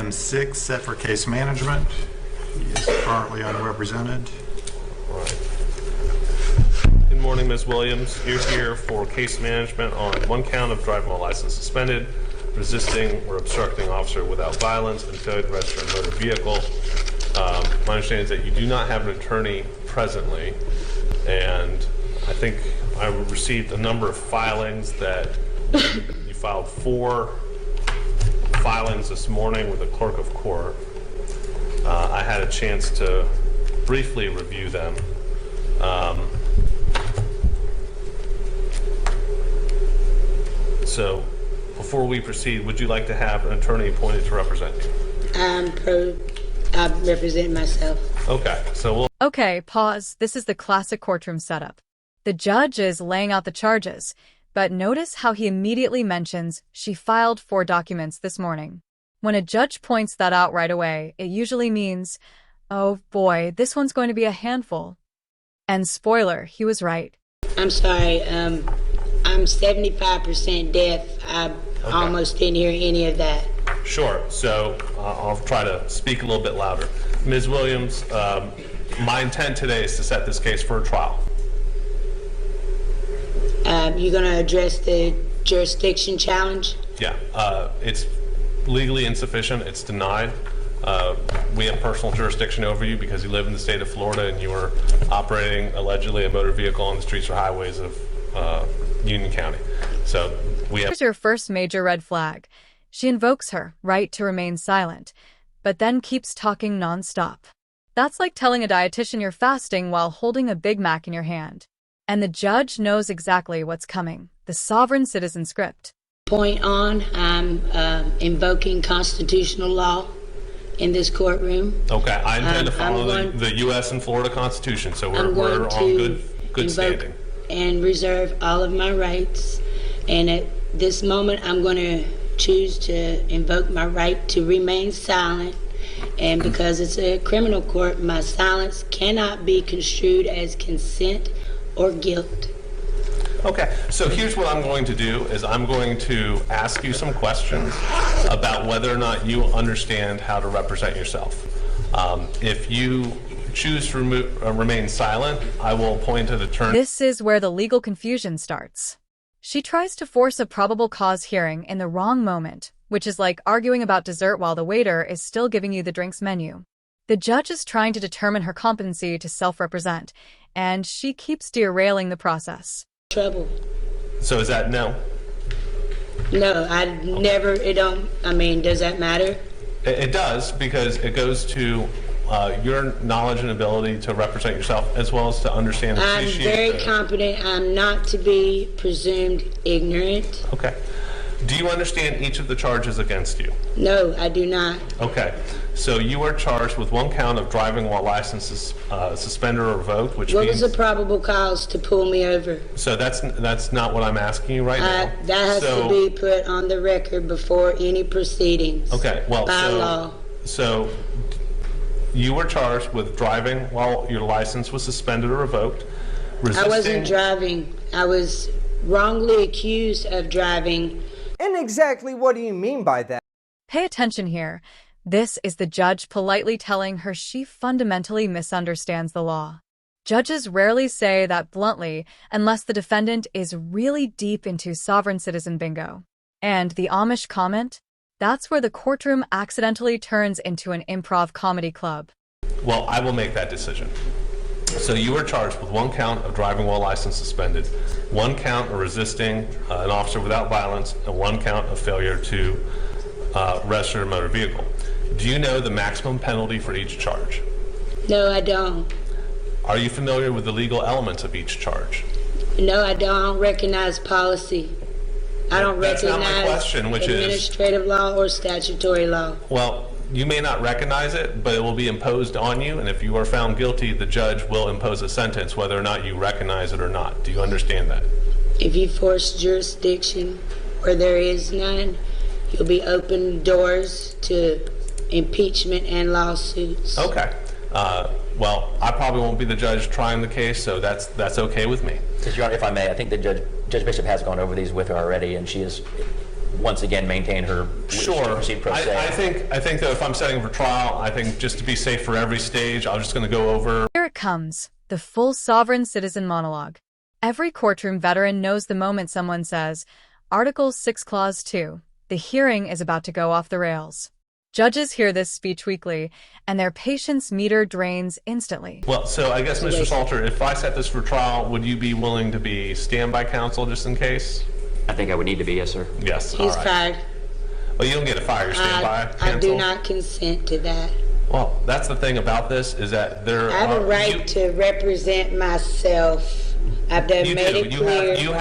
Item 6, set for case management. He is currently unrepresented. Good morning, Ms. Williams. You're here for case management on one count of driving while license suspended, resisting or obstructing officer without violence, and failure to register a motor vehicle. My understanding is that you do not have an attorney presently, and I think I received a number of filings that you filed 4 filings this morning with the clerk of court. I had a chance to briefly review them. So before we proceed, would you like to have an attorney appointed to represent you? I represent myself. Okay, so we'll... Okay, pause. This is the classic courtroom setup. The judge is laying out the charges, but notice how he immediately mentions she filed 4 documents this morning. When a judge points that out right away, it usually means, oh boy, this one's going to be a handful. And spoiler, he was right. I'm sorry, I'm 75% deaf. I almost didn't hear any of that. Sure, so I'll try to speak a little bit louder. Ms. Williams, my intent today is to set this case for a trial. You're going to address the jurisdiction challenge? Yeah, it's legally insufficient. It's denied. We have personal jurisdiction over you because you live in the state of Florida and you are operating allegedly a motor vehicle on the streets or highways of Union County. So we have... Here's your first major red flag. She invokes her right to remain silent, but then keeps talking nonstop. That's like telling a dietitian you're fasting while holding a Big Mac in your hand. And the judge knows exactly what's coming. The sovereign citizen script. Point on, I'm invoking constitutional law in this courtroom. Okay, I intend to follow the U.S. and Florida Constitution, so we're on good standing. And reserve all of my rights. And at this moment, I'm going to choose to invoke my right to remain silent. And because it's a criminal court, my silence cannot be construed as consent or guilt. Okay, so here's what I'm going to do is I'm going to ask you some questions about whether or not you understand how to represent yourself. If you choose to remain silent, I will appoint an attorney. This is where the legal confusion starts. She tries to force a probable cause hearing in the wrong moment, which is like arguing about dessert while the waiter is still giving you the drinks menu. The judge is trying to determine her competency to self-represent, and she keeps derailing the process. Trouble. So is that no? No, I never, does that matter? It does, because it goes to your knowledge and ability to represent yourself as well as to understand and appreciate. I'm very competent. I'm not to be presumed ignorant. Okay. Do you understand each of the charges against you? No, I do not. Okay. So you are charged with 1 count of driving while license is suspended or revoked, which what means... was the probable cause to pull me over? So that's not what I'm asking you right now. That has to be put on the record before any proceedings. Okay, well, by law. So you were charged with driving while your license was suspended or revoked. I wasn't driving. I was wrongly accused of driving. And exactly what do you mean by that? Pay attention here. This is the judge politely telling her she fundamentally misunderstands the law. Judges rarely say that bluntly unless the defendant is really deep into sovereign citizen bingo. And the Amish comment? That's where the courtroom accidentally turns into an improv comedy club. Well, I will make that decision. So you were charged with 1 count of driving while license suspended, 1 count of resisting an officer without violence, and 1 count of failure to register a motor vehicle. Do you know the maximum penalty for each charge? No, I don't. Are you familiar with the legal elements of each charge? No, I don't recognize policy. I don't recognize That's not my question, which administrative law or statutory law. Well, you may not recognize it, but it will be imposed on you, and if you are found guilty, the judge will impose a sentence whether or not you recognize it or not. Do you understand that? If you force jurisdiction where there is none, you'll be open doors to impeachment and lawsuits. Okay. Well, I probably won't be the judge trying the case, so that's okay with me. Your Honor, if I may, I think that Judge Bishop has gone over these with her already, and she is once again maintain her Sure. proceed pro se. I think though, if I'm setting for trial, I think just to be safe for every stage, I'm just going to go over. Here it comes, the full sovereign citizen monologue. Every courtroom veteran knows the moment someone says, Article 6, Clause 2, the hearing is about to go off the rails. Judges hear this speech weekly, and their patience meter drains instantly. Well, so I guess, Mr. Salter, if I set this for trial, would you be willing to be standby counsel just in case? I think I would need to be, yes, sir. Yes. He's all right. fired. Well, you don't get a fire standby counsel. I do not consent to that. Well, that's the thing about this is that there I have are a right to represent myself. I've done You made do. it clear. You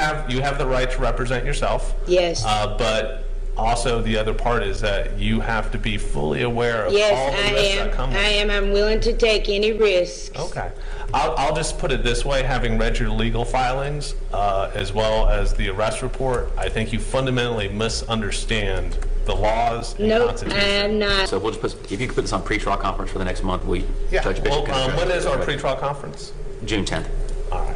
have the right to represent yourself. Yes. But also the other part is that you have to be fully aware of Yes, all the risks that come with it. I am. I'm willing to take any risks. Okay. I'll just put it this way, having read your legal filings, as well as the arrest report, I think you fundamentally misunderstand the laws and Nope, Constitution. I am not. So we'll just put, if you could put this on pre-trial conference for the next month, Yeah. Judge Bishop Well, can- when is our pretrial conference? June 10th. All right.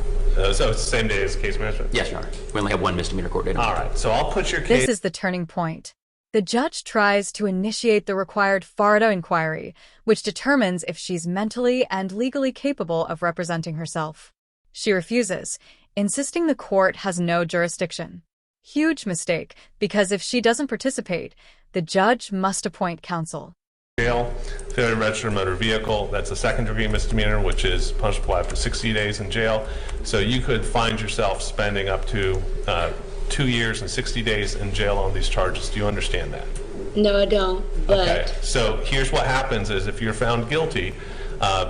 So it's the same day as case management? Yes, Your Honor. We only have one misdemeanor court date. All right. So I'll put your This case. is the turning point. The judge tries to initiate the required FARDA inquiry, which determines if she's mentally and legally capable of representing herself. She refuses, insisting the court has no jurisdiction. Huge mistake, because if she doesn't participate, the judge must appoint counsel. Jail, failure to register a motor vehicle, that's a second-degree misdemeanor, which is punishable up to 60 days in jail. So you could find yourself spending up to 2 years and 60 days in jail on these charges. Do you understand that? No, I don't. But Okay. So here's what happens is if you're found guilty,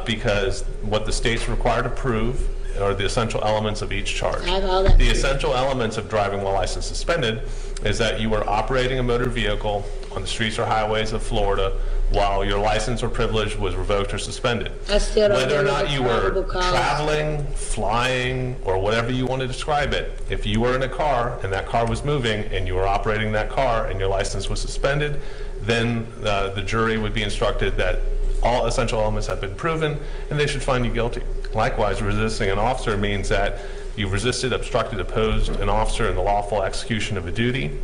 because what the state's required to prove are the essential elements of each charge. I have all that. The essential elements of driving while license suspended is that you were operating a motor vehicle on the streets or highways of Florida while your license or privilege was revoked or suspended. I still don't Whether or know not the you were probable cause. traveling, flying, or whatever you want to describe it, if you were in a car and that car was moving and you were operating that car and your license was suspended, then the jury would be instructed that all essential elements have been proven and they should find you guilty. Likewise, resisting an officer means that you resisted, obstructed, opposed an officer in the lawful execution of a duty,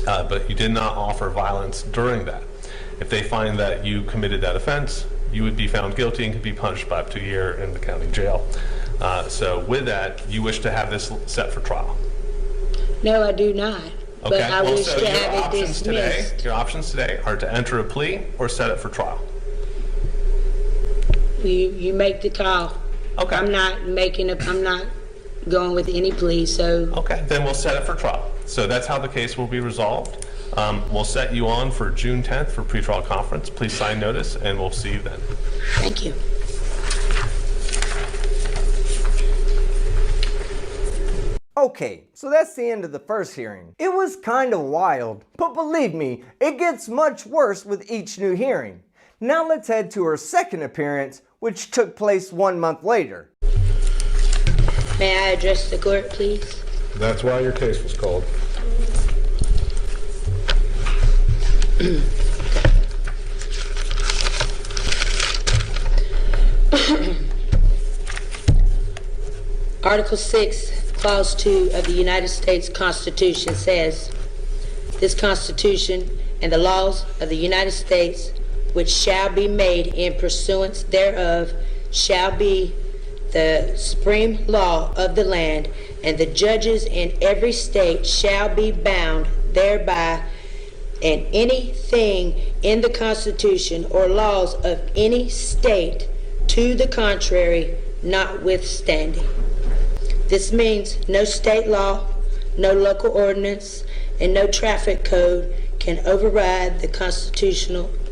but you did not offer violence during that. If they find that you committed that offense, you would be found guilty and could be punished by up to a year in the county jail. So with that, you wish to have this set for trial. no, I do not. But Okay, I well, wish so to your have it options today, dismissed. your options today are to enter a plea or set it for trial. You make the call. Okay. I'm not going with any plea, so Okay, then we'll set it for trial. So that's how the case will be resolved. We'll set you on for June 10th for pretrial conference. Please sign notice, and we'll see you then. thank you. Okay, so that's the end of the first hearing. It was kind of wild, but believe me, it gets much worse with each new hearing. Now let's head to her second appearance, which took place 1 month later. May I address the court, please? That's why your case was called. Article 6, Clause 2 of the United States Constitution says, "This Constitution and the laws of the United States, which shall be made in pursuance thereof, shall be the supreme law of the land, and the judges in every state shall be bound thereby, and anything in the Constitution or laws of any state to the contrary notwithstanding." This means no state law, no local ordinance, and no traffic code can override the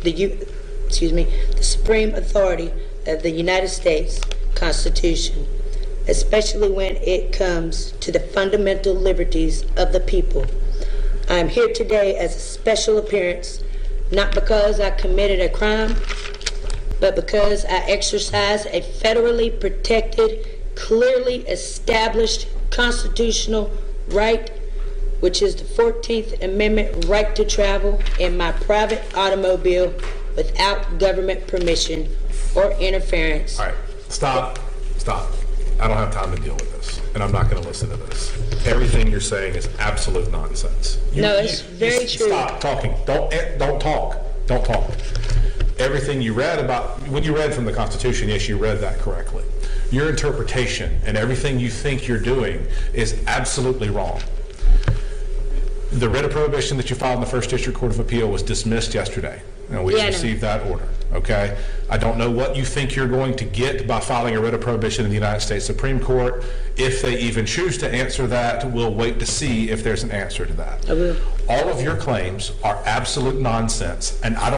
the supreme authority of the United States Constitution, especially when it comes to the fundamental liberties of the people. I am here today as a special appearance, not because I committed a crime, but because I exercise a federally protected, clearly established constitutional right, which is the 14th Amendment right to travel in my private automobile without government permission or interference. All right, stop. I don't have time to deal with this, and I'm not going to listen to this. Everything you're saying is absolute nonsense. No, it's very true. Stop talking. Don't talk. Don't talk. Everything you read about, when you read from the Constitution, yes, you read that correctly. Your interpretation and everything you think you're doing is absolutely wrong. The writ of prohibition that you filed in the First District Court of Appeal was dismissed yesterday, and we received that order, okay? I don't know what you think you're going to get by filing a writ of prohibition in the United States Supreme Court. If they even choose to answer that, we'll wait to see if there's an answer to that. I will. All of your claims are absolute nonsense, and I don't